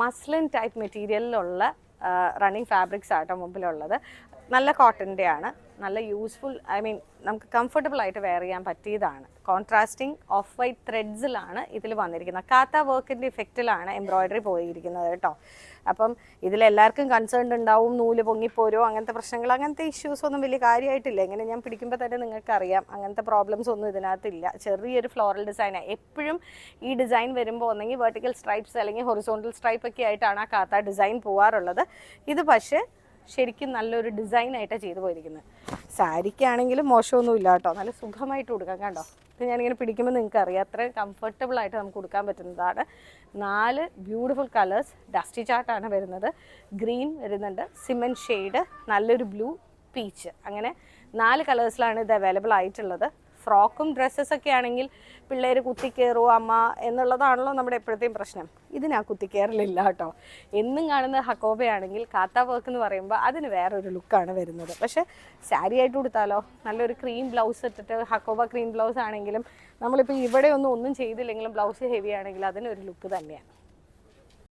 Muslin type മെറ്റീരിയലിലുള്ള running fabrics ആട്ടോ മുമ്പിലുള്ളത്. നല്ല കോട്ടൻ്റെയാണ്, നല്ല യൂസ്ഫുൾ, ഐ മീൻ നമുക്ക് കംഫർട്ടബിൾ ആയിട്ട് വെയർ ചെയ്യാൻ പറ്റിയതാണ്. കോൺട്രാസ്റ്റിംഗ് ഓഫ് വൈറ്റ് ത്രെഡ്സിലാണ് ഇതിൽ വന്നിരിക്കുന്നത്. കാത്ത വർക്കിൻ്റെ ഇഫക്റ്റിലാണ് എംബ്രോയ്ഡറി പോയിരിക്കുന്നത് കേട്ടോ. അപ്പം ഇതിലെല്ലാവർക്കും കൺസേൺ ഉണ്ടാവും, നൂല് പൊങ്ങിപ്പോരോ, അങ്ങനത്തെ പ്രശ്നങ്ങൾ, അങ്ങനത്തെ ഇഷ്യൂസ് ഒന്നും വലിയ കാര്യമായിട്ടില്ല. ഇങ്ങനെ ഞാൻ പിടിക്കുമ്പോൾ തന്നെ നിങ്ങൾക്കറിയാം അങ്ങനത്തെ പ്രോബ്ലംസ് ഒന്നും ഇതിനകത്തില്ല. ചെറിയൊരു ഫ്ലോറൽ ഡിസൈനാണ്. എപ്പോഴും ഈ ഡിസൈൻ വരുമ്പോൾ ഒന്നെങ്കിൽ വെർട്ടിക്കൽ സ്ട്രൈപ്സ് അല്ലെങ്കിൽ ഹൊറിസോണ്ടൽ സ്ട്രൈപ്പ് ഒക്കെ ആയിട്ടാണ് ആ കാത്ത ഡിസൈൻ പോകാറുള്ളത്. ഇത് പക്ഷേ ശരിക്കും നല്ലൊരു ഡിസൈനായിട്ടാണ് ചെയ്തു പോയിരിക്കുന്നത്. സാരിക്കാണെങ്കിലും മോശമൊന്നുമില്ല കേട്ടോ, നല്ല സുഖമായിട്ട് കൊടുക്കാം. കണ്ടോ, ഇത് ഞാനിങ്ങനെ പിടിക്കുമ്പോൾ നിങ്ങൾക്ക് അറിയാം അത്രയും കംഫർട്ടബിളായിട്ട് നമുക്ക് കൊടുക്കാൻ പറ്റുന്നതാണ്. 4 ബ്യൂട്ടിഫുൾ കളേഴ്സ്. ഡസ്റ്റി ചാർട്ടാണ് വരുന്നത്. ഗ്രീൻ വരുന്നുണ്ട്, സിമെൻറ്റ് ഷെയ്ഡ്, നല്ലൊരു ബ്ലൂ, പീച്ച്, അങ്ങനെ 4 കളേഴ്സിലാണ് ഇത് അവൈലബിൾ ആയിട്ടുള്ളത്. ഫ്രോക്കും ഡ്രസ്സസൊക്കെ ആണെങ്കിൽ പിള്ളേർ കുത്തിക്കയറുമോ അമ്മ എന്നുള്ളതാണല്ലോ നമ്മുടെ എപ്പോഴത്തെയും പ്രശ്നം. ഇതിനാ കുത്തിക്കയറലില്ല കേട്ടോ. എന്നും കാണുന്ന ഹക്കോബയാണെങ്കിൽ കാത്ത വർക്ക് എന്ന് പറയുമ്പോൾ അതിന് വേറൊരു ലുക്കാണ് വരുന്നത്. പക്ഷേ സാരി ആയിട്ട് കൊടുത്താലോ, നല്ലൊരു ക്രീം ബ്ലൗസ് ഇട്ടിട്ട്, ഹക്കോബ ക്രീം ബ്ലൗസ് ആണെങ്കിലും നമ്മളിപ്പോൾ ഇവിടെ ഒന്നും ചെയ്തില്ലെങ്കിലും ബ്ലൗസ് ഹെവി ആണെങ്കിൽ അതിനൊരു ലുക്ക് തന്നെയാണ്.